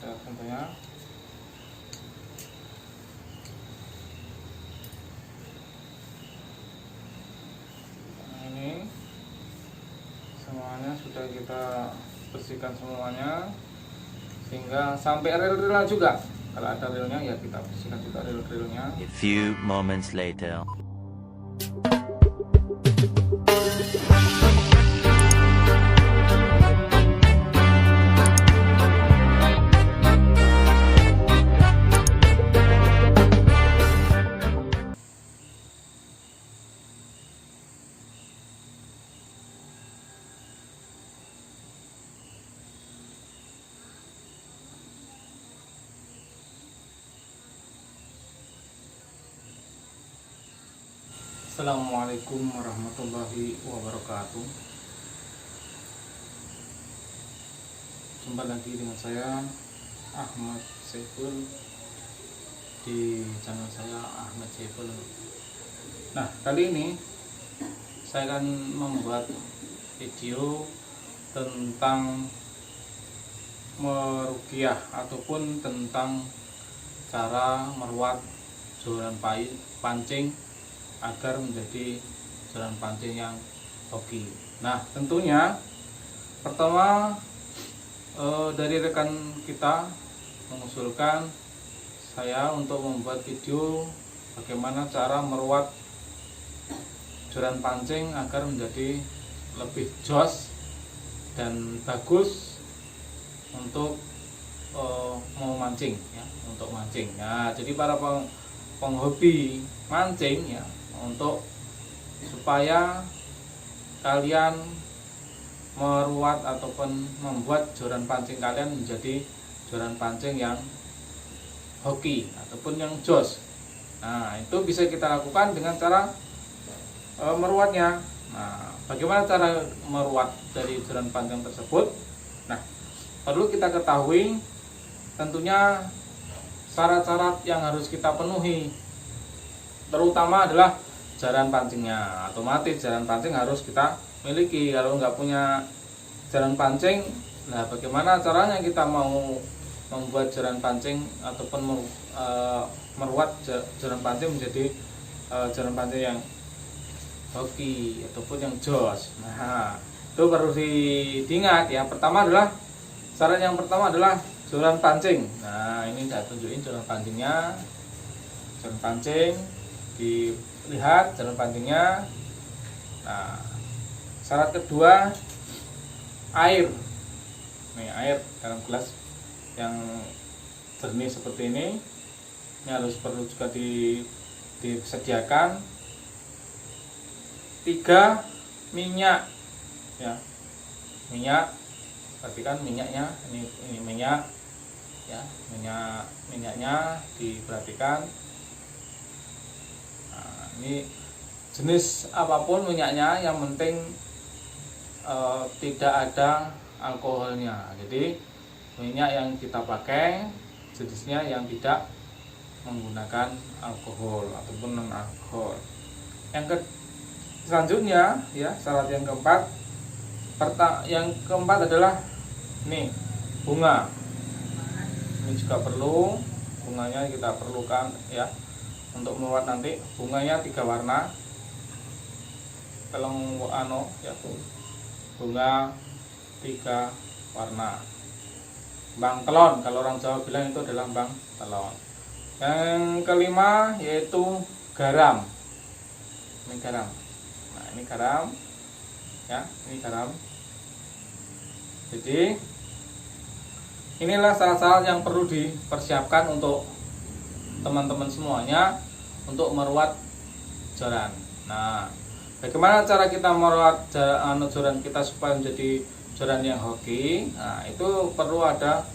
contohnya. Nah, ini semuanya sudah kita bersihkan semuanya, sehingga sampai rel-relnya juga. Kalau ada relnya ya kita bersihkan juga rel-relnya. A few moments later. Assalamualaikum warahmatullahi wabarakatuh. Jumpa lagi dengan saya Ahmad Saiful di channel saya Ahmad Saiful. Nah, kali ini saya akan membuat video tentang meruqyah ataupun tentang cara merawat joran pancing agar menjadi joran pancing yang hoki. Nah, tentunya pertama dari rekan kita mengusulkan saya untuk membuat video bagaimana cara merawat joran pancing agar menjadi lebih jos dan bagus untuk mau mancing ya, untuk mancing. Nah, jadi para penghobi mancing ya, untuk supaya kalian meruat ataupun membuat joran pancing kalian menjadi joran pancing yang hoki ataupun yang jos. Nah, itu bisa kita lakukan dengan cara meruatnya. Nah, bagaimana cara meruat dari joran pancing tersebut? Nah, perlu kita ketahui tentunya syarat-syarat yang harus kita penuhi. Terutama adalah jaran pancingnya. Otomatis jaran pancing harus kita miliki. Kalau nggak punya jaran pancing, nah bagaimana caranya kita mau membuat jaran pancing ataupun meruat jaran pancing menjadi jaran pancing yang hoki ataupun yang jos. Nah, itu perlu diingat ya. Pertama adalah syarat yang pertama adalah joran pancing. Nah, ini saya tunjukin joran pancingnya. Joran pancing, dilihat jalan pancingnya. Nah, syarat kedua air. Nih, air dalam gelas yang jernih seperti ini. Ini harus perlu juga disediakan. 3, minyak ya. Minyak, perhatikan minyaknya. Ini minyak ya, minyaknya diperhatikan. Ini jenis apapun minyaknya, yang penting tidak ada alkoholnya. Jadi minyak yang kita pakai jenisnya yang tidak menggunakan alkohol ataupun non alkohol. Selanjutnya ya, syarat yang keempat. Yang keempat adalah nih, bunga. Ini juga perlu, bunganya kita perlukan ya. Untuk membuat nanti bunganya 3 warna. Peleng ya, bunga 3 warna. Bang telon, kalau orang Jawa bilang itu adalah bang telon. Yang kelima yaitu garam. Ini garam. Nah, ini garam ya, ini garam. Jadi inilah syarat-syarat yang perlu dipersiapkan untuk teman-teman semuanya untuk meruat joran. Nah, bagaimana cara kita meruat joran kita supaya menjadi joran yang hoki? Nah, itu perlu ada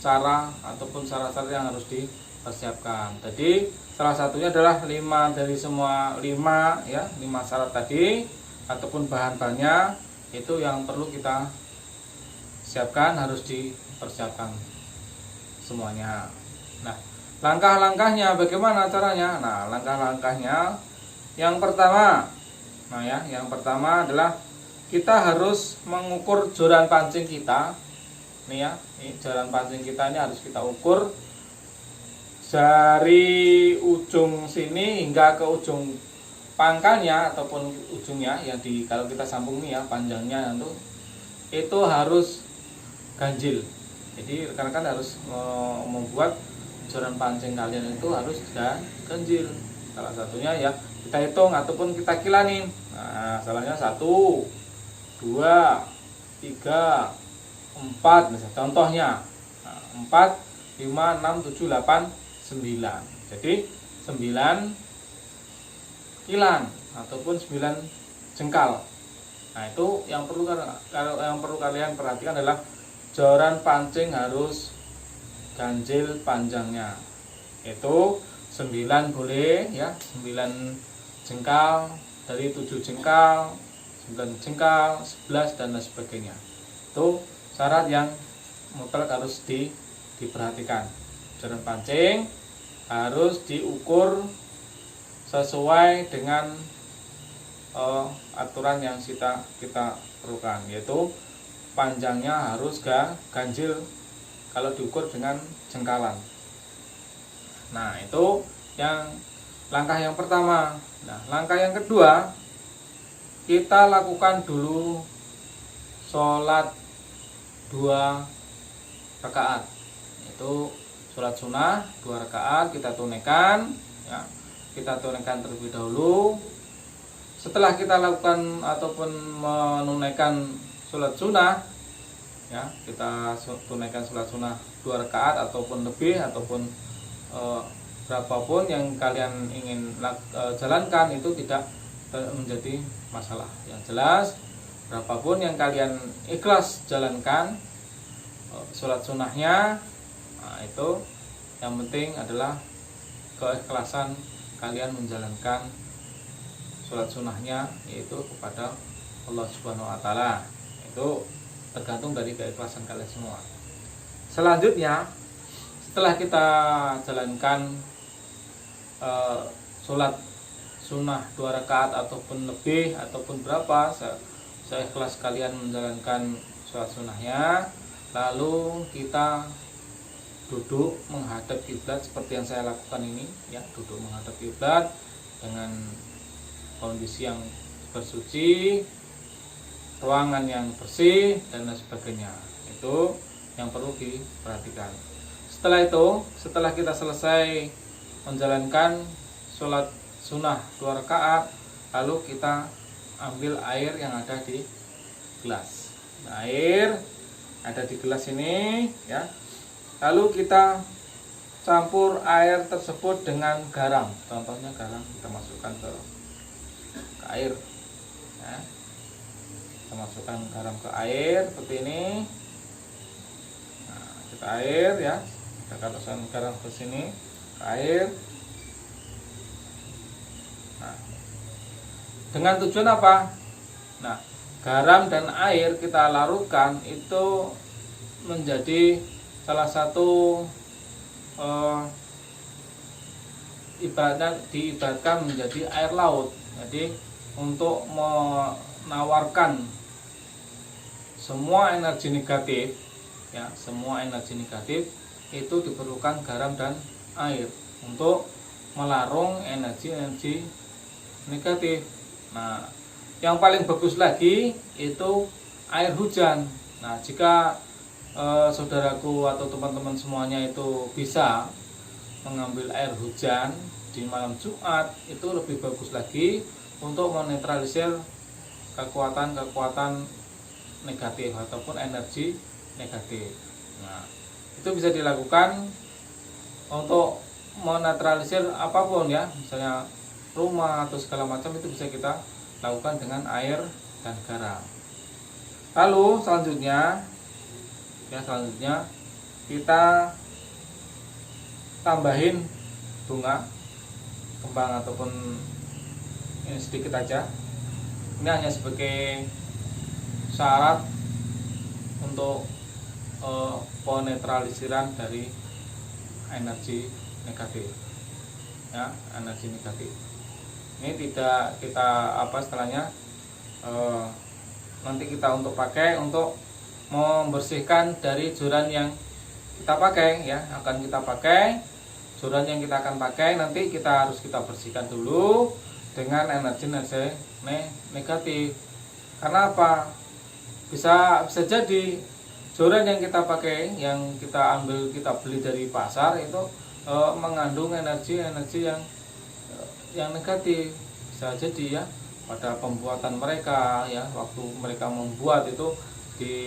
cara ataupun syarat-syarat yang harus dipersiapkan. Jadi salah satunya adalah 5 dari semua 5 ya, 5 syarat tadi ataupun bahan-bahannya itu yang perlu kita siapkan, harus dipersiapkan semuanya. Nah, langkah-langkahnya bagaimana caranya? Nah, langkah-langkahnya yang pertama, yang pertama adalah kita harus mengukur joran pancing kita Ini ya, ini jaran pancing kita ini harus kita ukur dari ujung sini hingga ke ujung pangkalnya ataupun ujungnya yang kalau kita sambung nih ya, panjangnya itu harus ganjil. Jadi rekan-rekan harus membuat jaran pancing kalian itu harus ganjil. Salah satunya ya kita hitung ataupun kita kilanin. Nah, salahnya 1, 2, 3, 4 misalnya contohnya. Nah, 4, 5, 6, 7, 8, 9. Jadi 9 kilan ataupun 9 jengkal. Nah, itu yang perlu kalian perhatikan adalah jaran pancing harus ganjil panjangnya. Itu 9 boleh ya, 9 jengkal, dari 7 jengkal, 9 jengkal, 11 dan lain sebagainya. Itu syarat yang mutlak harus diperhatikan. Jaran pancing harus diukur sesuai dengan aturan yang kita perlukan, yaitu panjangnya harus ganjil kalau diukur dengan jengkalan. Nah, itu yang langkah yang pertama. Nah, langkah yang kedua, kita lakukan dulu sholat 2 rakaat. Itu sholat sunnah 2 rakaat kita tunaikan ya. Kita tunaikan terlebih dahulu. Setelah kita lakukan ataupun menunaikan sholat sunnah ya, kita tunaikan sholat sunnah 2 rakaat ataupun lebih ataupun berapapun yang kalian ingin jalankan, itu tidak menjadi masalah. Yang jelas berapapun yang kalian ikhlas jalankan sholat sunnahnya, nah, itu yang penting adalah keikhlasan kalian menjalankan sholat sunnahnya, yaitu kepada Allah Subhanahu wa Ta'ala. Itu tergantung dari keikhlasan kalian semua. Selanjutnya, setelah kita jalankan sholat sunnah 2 rakaat ataupun lebih ataupun berapa seikhlas kalian menjalankan sholat sunnahnya, lalu kita duduk menghadap kiblat seperti yang saya lakukan ini ya, duduk menghadap kiblat dengan kondisi yang bersuci, ruangan yang bersih dan lain sebagainya. Itu yang perlu diperhatikan. Setelah kita selesai menjalankan sholat sunnah 2 rakaat, lalu kita ambil air yang ada di gelas. Nah, air ada di gelas ini ya. Lalu kita campur air tersebut dengan garam. Contohnya garam kita masukkan ke air ya. Kita masukkan garam ke air seperti ini. Nah, kita air ya. Kita kasihkan garam ke sini, ke air. Nah, dengan tujuan apa? Nah, garam dan air kita larutkan itu menjadi salah satu diibaratkan menjadi air laut. Jadi untuk menawarkan semua energi negatif ya, semua energi negatif itu diperlukan garam dan air untuk melarung energi-energi negatif. Nah, yang paling bagus lagi itu air hujan. Nah, jika saudaraku atau teman-teman semuanya itu bisa mengambil air hujan di malam Jumat, itu lebih bagus lagi untuk menetralisir kekuatan negatif ataupun energi negatif. Nah, itu bisa dilakukan untuk menetralisir apapun ya, misalnya rumah atau segala macam, itu bisa kita lakukan dengan air dan garam. Lalu selanjutnya kita tambahin bunga kembang ataupun ini sedikit aja. Ini hanya sebagai syarat untuk penetralisiran dari energi negatif ya, energi negatif. Ini tidak kita setelahnya nanti kita untuk pakai untuk membersihkan dari joran yang kita pakai ya, akan kita pakai. Joran yang kita akan pakai nanti kita harus kita bersihkan dulu dengan energi negatif. Karena apa? Bisa jadi joran yang kita pakai, yang kita ambil, kita beli dari pasar itu mengandung energi yang negatif. Bisa jadi ya pada pembuatan mereka ya, waktu mereka membuat itu di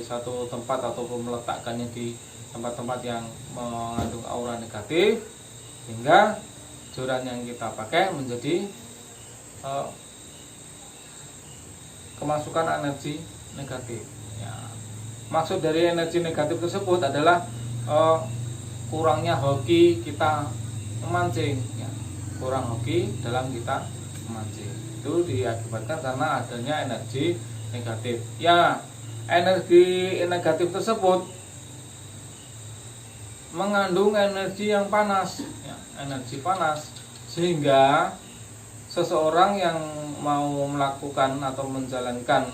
satu tempat ataupun meletakkannya di tempat-tempat yang mengandung aura negatif, sehingga joran yang kita pakai menjadi kemasukan energi negatif ya. Maksud dari energi negatif tersebut adalah kurangnya hoki kita memancing ya. Kurang hoki dalam kita memancing itu diakibatkan karena adanya energi negatif ya. Energi negatif tersebut mengandung energi yang panas ya, energi panas, sehingga seseorang yang mau melakukan atau menjalankan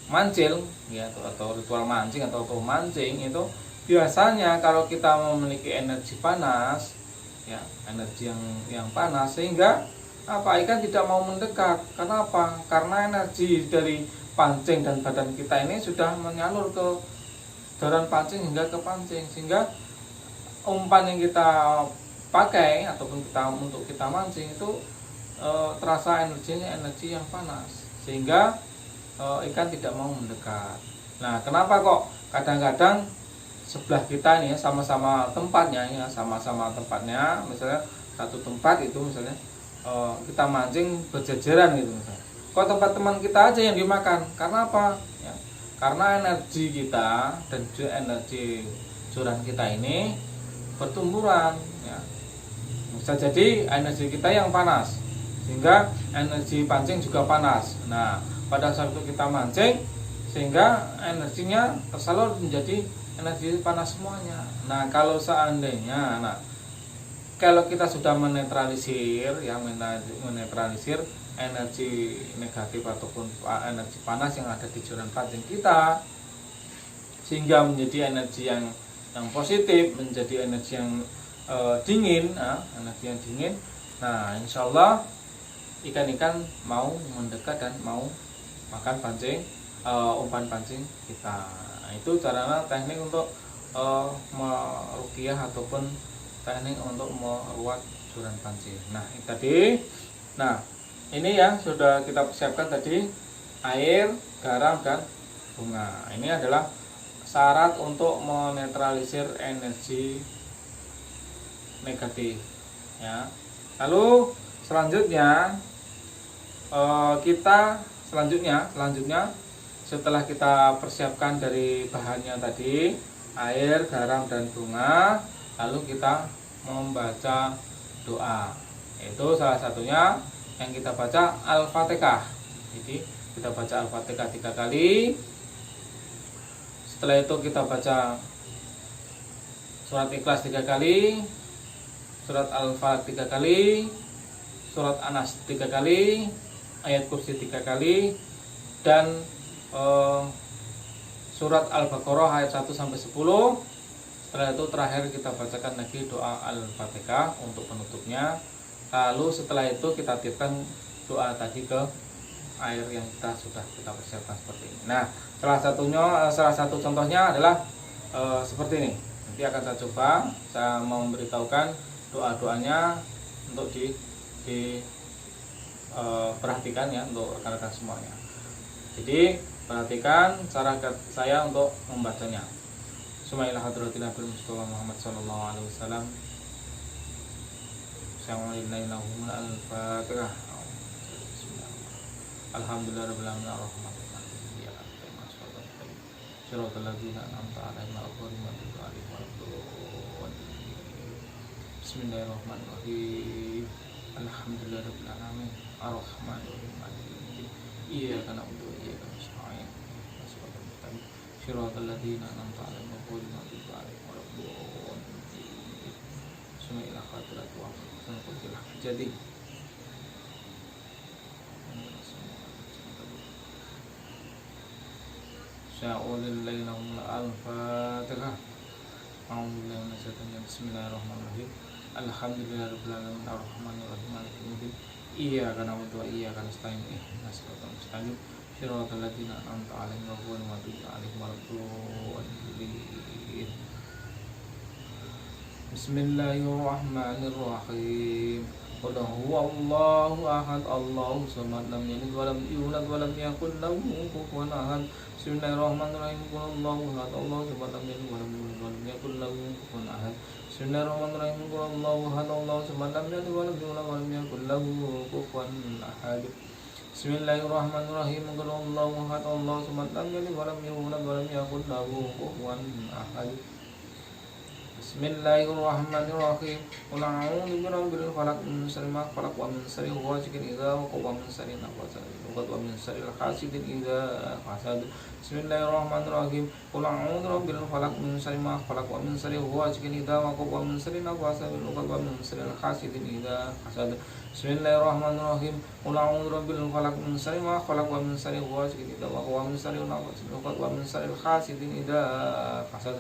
mancil ya, atau ritual mancing atau mancing itu biasanya kalau kita memiliki energi panas ya, energi yang panas, sehingga ikan tidak mau mendekat. Karena apa? Karena energi dari pancing dan badan kita ini sudah menyalur ke joran pancing hingga ke pancing, sehingga umpan yang kita pakai ataupun untuk kita mancing itu terasa energinya energi yang panas, sehingga ikan tidak mau mendekat. Nah, kenapa kok kadang-kadang sebelah kita ini ya, sama-sama tempatnya ya, sama-sama tempatnya, misalnya satu tempat itu misalnya kita mancing berjejeran gitu misalnya. Kok tempat teman kita aja yang dimakan? Karena apa? Ya, karena energi kita dan energi joran kita ini bertumburan ya. Bisa jadi energi kita yang panas, sehingga energi pancing juga panas. Nah, pada saat itu kita mancing, sehingga energinya tersalur menjadi energi panas semuanya. Nah, kalau seandainya kalau kita sudah menetralisir energi negatif ataupun energi panas yang ada di joran pancing kita, sehingga menjadi energi yang positif, menjadi energi yang dingin, energi yang dingin. Nah, insya Allah ikan-ikan mau mendekat dan mau makan umpan pancing kita. Nah, itu caranya teknik untuk meruqyah ataupun teknik untuk meruat joran pancing. Nah, ini tadi. Nah, ini ya sudah kita persiapkan tadi, air, garam, dan bunga. Ini adalah syarat untuk menetralisir energi negatif ya. Lalu selanjutnya selanjutnya setelah kita persiapkan dari bahannya tadi, air, garam, dan bunga, lalu kita membaca doa. Itu salah satunya yang kita baca Al-Fatihah. Jadi kita baca Al-Fatihah 3 kali. Setelah itu kita baca surat Ikhlas 3 kali, surat Al-Falaq 3 kali, surat An-Nas 3 kali, ayat kursi 3 kali, dan surat Al-Baqarah ayat 1 sampai 10. Setelah itu terakhir kita bacakan lagi doa Al-Fatihah untuk penutupnya. Lalu setelah itu kita tiupkan doa tadi ke air yang sudah kita persiapkan seperti ini. Nah, salah satu contohnya adalah seperti ini. Nanti akan saya coba, saya mau memberitahukan doa-doanya untuk perhatikan ya, untuk rekan-rekan semuanya. Jadi perhatikan cara saya untuk membacanya. Sumailah hadratil Nabi Mustafa Muhammad sallallahu alaihi wasallam. Al-Fatihah. Alhamdulillahirabbil alamin arrahmanir rahim. Shiratal ladzina an'amta 'alaihim ghairil maghdubi 'alaihim waladdallin. Bismillahirrahmanirrahim. Alhamdulillahirabbil alamin arrahmanir rahim. Maliki yaumiddin. Iyyaka na'budu wa iyyaka nasta'in. Shiratal mustaqim. Shiratal ladzina an'amta 'alaihim ghairil maghdubi 'alaihim waladdallin. Bismillahirrahmanirrahim. Jadi Al-Fatihah. Bismillahirrahmanirrahim. Alhamdulillahirabbil alamin arrahmanirrahim maliki yaumiddin. Iyyaka na'budu wa iyyaka nasta'in ihdinas siratal mustaqim siratal ladzina an'amta 'alaihim ghairil maghdubi 'alaihim waladdallin. Bismillahirrahmanirrahim. Qul huwallahu ahad, Allahu samad, lam yalid wa lam yulad wa lam yakul lahu kufuwan ahad. Bismillahirrahmanirrahim. Qul huwallahu ahad, Allahu samad, lam yalid wa lam yulad wa lam yakul lahu kufuwan ahad. Bismillahirrahmanirrahim. Qul huwallahu ahad, Allahu samad, lam yalid wa lam yulad wa lam yakul lahu kufuwan ahad. Bismillahirrahmanirrahim. Qul huwallahu ahad, Allahu samad, lam yalid wa lam yulad wa lam yakul lahu kufuwan ahad. Bismillahirrahmanirrahim. Qul a'udzu birabbil falaq min syarri ma khalaq wa min syarri ghasiqin idza waqab wa min syarri nafasati fil 'uqad wa min syarri hasidin idza hasad. Bismillahirrahmanirrahim. Qul a'udzu birabbil falaq min syarri ma khalaq wa min syarri ghasiqin idza waqab wa min syarri nafasati fil 'uqad wa min syarri hasidin idza hasad. Bismillahirrahmanirrahim. Qul a'udzu birabbil falaq min syarri ma khalaq wa min syarri ghasiqin idza waqab wa min syarri nafasati fil 'uqad wa min syarri hasidin idza hasad.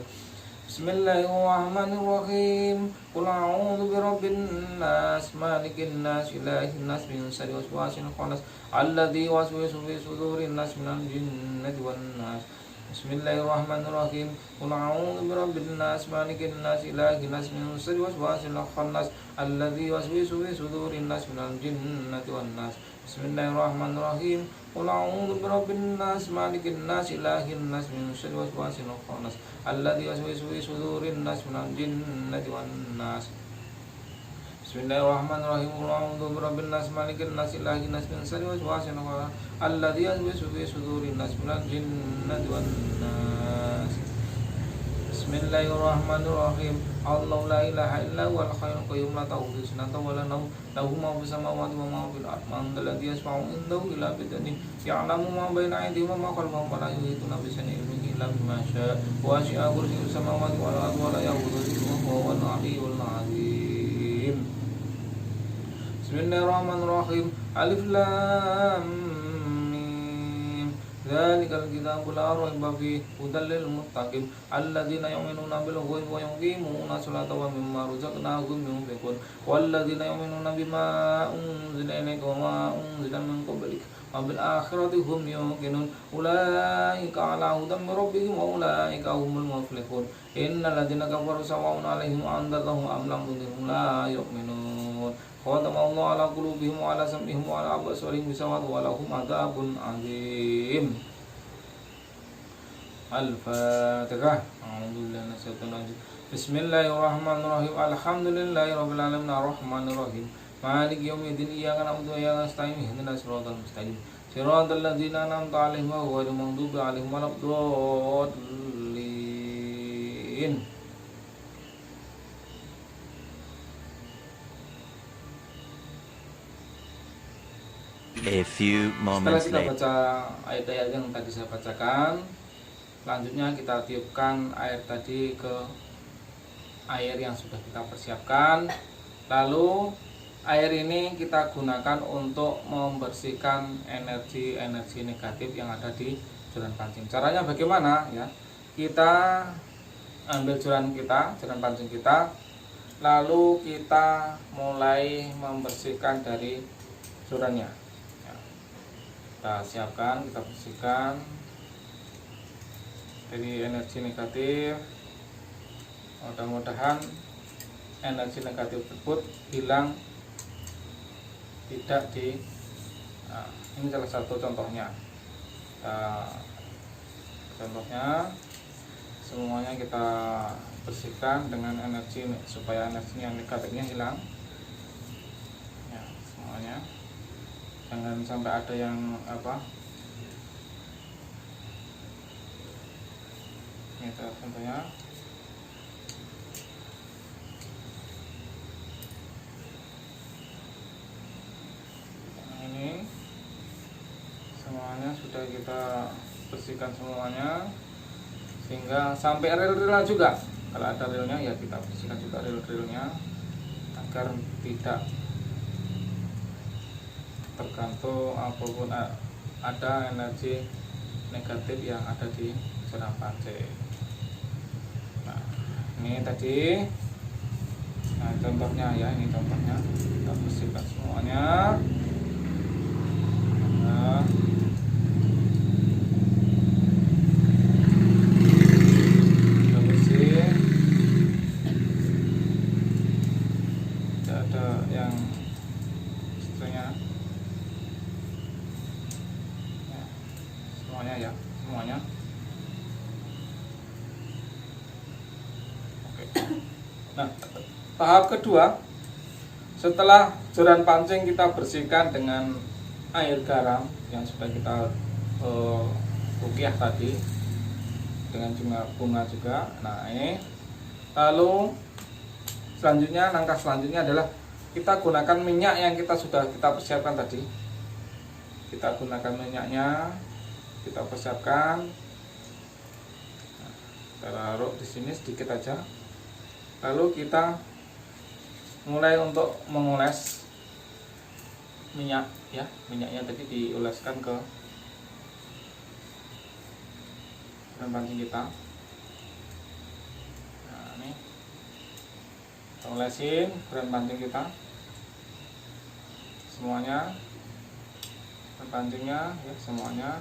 Bismillahirrahmanirrahim. Qul a'udzu birabbin nas, malikin nas, ilahin nas, min syarri waswasil khannas, alladzi yuwaswisu fi sudurin nas minal jinnati wan nas. Bismillahirrahmanirrahim. Qul a'udzu birabbin nas, malikin nas, ilahin nas, min syarri waswasil khannas, alladzi yuwaswisu fi sudurin nas minal jinnati wan nas. Bismillahirrahmanirrahim. Qul a'udzu birabbin nas, malikin nas, ilahin nas, min syarri waswasil khannas, alladzi yuwaswisu fi sudurin nas minal jinnati wan nas. Bismillahirrahmanirrahim. Qul a'udzu birabbin nas, malikin nas, ilahin nas, min syarri waswasil khannas, alladzi yuwaswisu fi sudurin nas minal jinnati wan nas. Bismillahirrahmanirrahim. Allahu la ilaha illa huwal hayyul qayyum la ta'khudhuhu sinatun wa la nawm, lahu ma fis samawati wa ma fil ardi, man dzal ladzi yashfa'u 'indahu illa bi'idhnihi, ya'lamu ma baina aydihim wa ma khalfahum wa la yuhituna bi shay'in min ilmihi illa bima sha'a, wa wasi'a kursiyyuhu samawati wal ardi wa la ya'uduhu hifdhuhuma wa huwal 'aliyyul 'azim. Bismillahirrahmanirrahim. Alif lam Dzalikal kitabu la raiba fihi hudal lil muttaqin alladzina yu'minuna bil ghaibi wa yuqimuna sholata wa mimma razaqnahum yunfiqun walladzina yu'minuna bima unzila ilayka wa ma unzila min qablik wa bil akhirati hum yuqinun ulaika ala hudan min rabbihim wa ulaika humul muflihun innal ladzina kafaru sawa'un 'alaihim anzartahum am lam tunzirhum la yu'minun. Khatamallahu ala qulubihim wa ala sam'ihim wa ala absarihim ghishawah wa lahum adzabun 'adzim. Al-Fatihah. A'udzubillahi minasyaitonir rajim. Bismillahirrahmanirrahim. Alhamdulillahirabbil alamin arrahmanirrahim. Maliki yaumiddin. Iyyaka na'budu wa iyyaka nasta'in. Ihdinas siratal mustaqim. Siratal ladzina an'amta 'alaihim ghairil maghdubi 'alaihim waladdallin. A few Setelah moments kita later. baca ayat-ayat yang tadi saya bacakan, selanjutnya kita tiupkan air tadi ke air yang sudah kita persiapkan. Lalu air ini kita gunakan untuk membersihkan energi-energi negatif yang ada di joran pancing. Caranya bagaimana ya? Kita ambil joran pancing kita, lalu kita mulai membersihkan dari jorannya. Kita siapkan, kita bersihkan dari energi negatif. Mudah-mudahan energi negatif tersebut hilang, tidak di ini salah satu contohnya. Contohnya semuanya kita bersihkan dengan energi supaya energinya negatifnya hilang ya, semuanya. Jangan sampai ada yang ini contohnya. Ini semuanya sudah kita bersihkan semuanya, sehingga sampai rel-relnya juga. Kalau ada relnya ya kita bersihkan juga rel-relnya agar tidak tergantung apapun ada energi negatif yang ada di saluran pancing. Nah, ini tadi, nah contohnya ya, ini contohnya kita bersihkan semuanya. Nah, kita bersih, tidak ada yang istilahnya ya, semuanya ya, semuanya. Oke. Nah, tahap kedua, setelah joran pancing kita bersihkan dengan air garam yang sudah kita ruqyah tadi dengan bunga juga. Nah, ini lalu selanjutnya, langkah selanjutnya adalah kita gunakan minyak yang sudah kita persiapkan tadi. Kita gunakan minyaknya, kita persiapkan. Nah, kita taruh di sini sedikit aja. Lalu kita mulai untuk mengoles minyak ya, minyaknya tadi dioleskan ke saluran pancing kita. Nah, ini kita olesin saluran pancing kita semuanya, saluran pancingnya ya, semuanya.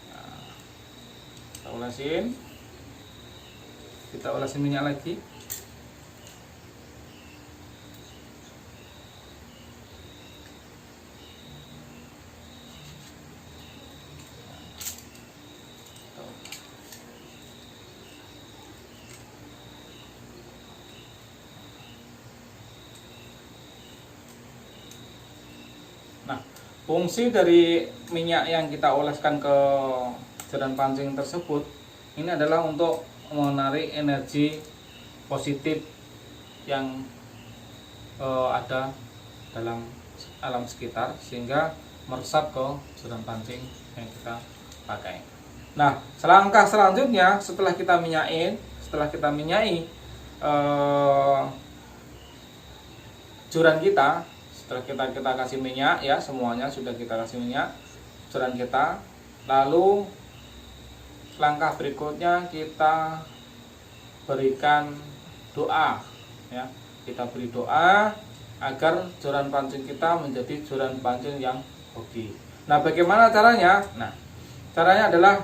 Nah, kita olesin minyak lagi. Nah, fungsi dari minyak yang kita oleskan ke saluran pancing tersebut ini adalah untuk menarik energi positif yang ada dalam alam sekitar sehingga meresap ke saluran pancing yang kita pakai. Nah, selangkah selanjutnya setelah kita minyai joran kita, setelah kita kasih minyak ya, semuanya sudah kita kasih minyak joran kita. Lalu langkah berikutnya kita berikan doa ya. Kita beri doa agar joran pancing kita menjadi joran pancing yang hoki. Nah, bagaimana caranya? Nah, caranya adalah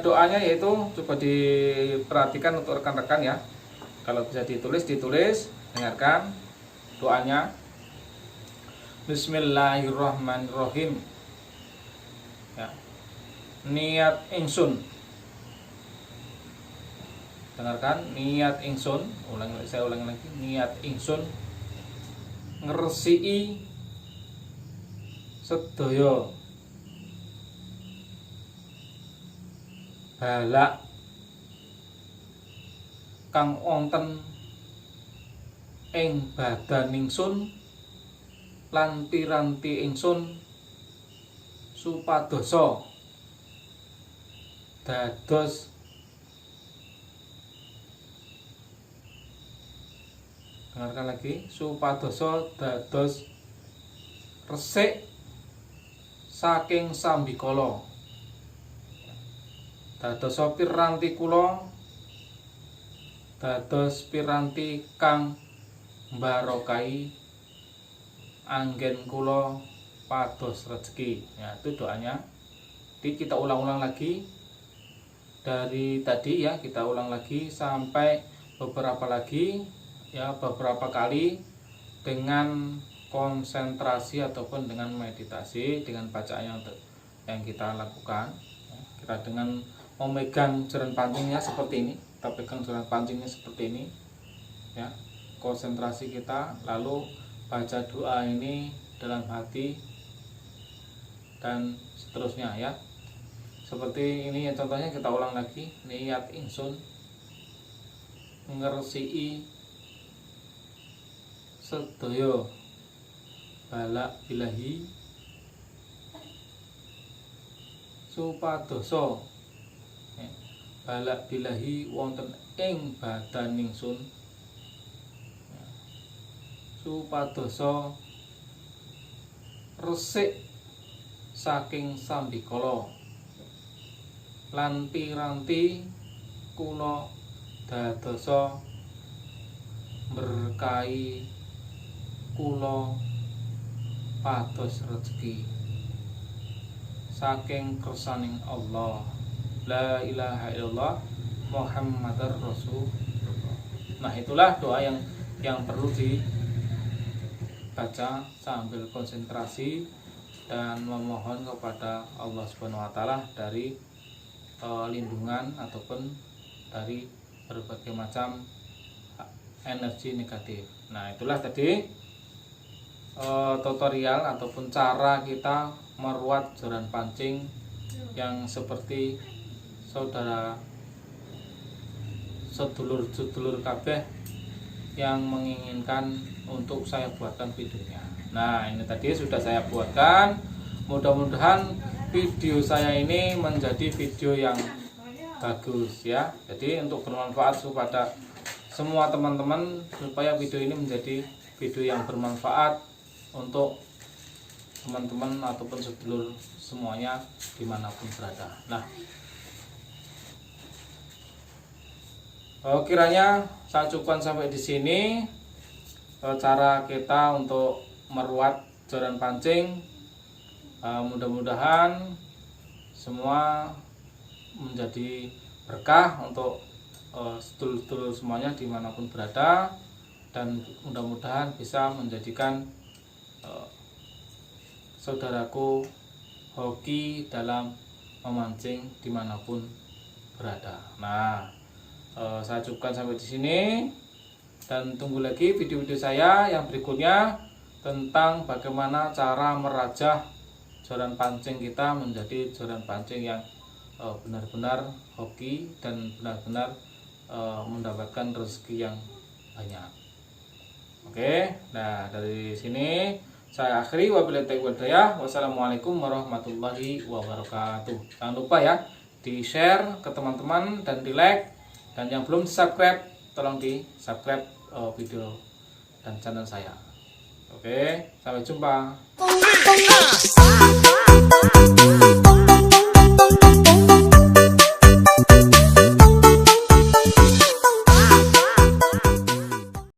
doanya yaitu coba diperhatikan untuk rekan-rekan ya. Kalau bisa ditulis, dengarkan doanya. Bismillahirrahmanirrahim. Ya. Niat ingsun. Dengarkan, niat ingsun. Saya ulangi lagi. Niat ingsun ngresiki sedaya balak kang wonten ing badan ingsun lan piranti ingsun supadosa dados dengarkan lagi, supadosa dados resik saking sambikala, dadosa piranti kula dados piranti kang mbarokai anggen kula pados rezeki. Ya, itu doanya. Jadi kita ulang-ulang lagi dari tadi ya, kita ulang lagi sampai beberapa kali dengan konsentrasi ataupun dengan meditasi, dengan bacaan yang kita lakukan. Kita dengan memegang joran pancingnya seperti ini, kita pegang joran pancingnya seperti ini ya, konsentrasi kita, lalu baca doa ini dalam hati dan seterusnya ya. Seperti ini ya, contohnya kita ulang lagi. Niat ingsun ngresiki sedaya balak bilahi supadosa balak bilahi wonten ing badan ingsun supadosa resik saking sambikala lan piranti kula dadosa berkahi kula pados rezeki saking kersaning Allah. La ilaha illallah Muhammadar Rasulullah. Nah, itulah doa yang perlu dibaca sambil konsentrasi dan memohon kepada Allah Subhanahu wa taala dari lindungan ataupun dari berbagai macam energi negatif. Nah, itulah tadi tutorial ataupun cara kita meruat joran pancing yang seperti saudara sedulur kabeh yang menginginkan untuk saya buatkan videonya. Nah, ini tadi sudah saya buatkan. Mudah-mudahan video saya ini menjadi video yang bagus ya. Jadi untuk bermanfaat kepada semua teman-teman, supaya video ini menjadi video yang bermanfaat untuk teman-teman ataupun sedulur semuanya dimanapun berada. Nah, kiranya saya cukupkan sampai di sini cara kita untuk meruat joran pancing. Mudah-mudahan semua menjadi berkah untuk sedulur-sedulur semuanya dimanapun berada, dan mudah-mudahan bisa menjadikan saudaraku hoki dalam memancing dimanapun berada. Nah, saya cukupkan sampai di sini dan tunggu lagi video-video saya yang berikutnya tentang bagaimana cara merajah joran pancing kita menjadi joran pancing yang benar-benar hoki dan benar-benar mendapatkan rezeki yang banyak. Oke, nah dari sini saya akhiri, wabillahi taufiq wal hidayah. Wassalamualaikum warahmatullahi wabarakatuh. Jangan lupa ya di share ke teman-teman dan di like, dan yang belum subscribe tolong di subscribe video dan channel saya. Oke, sampai jumpa.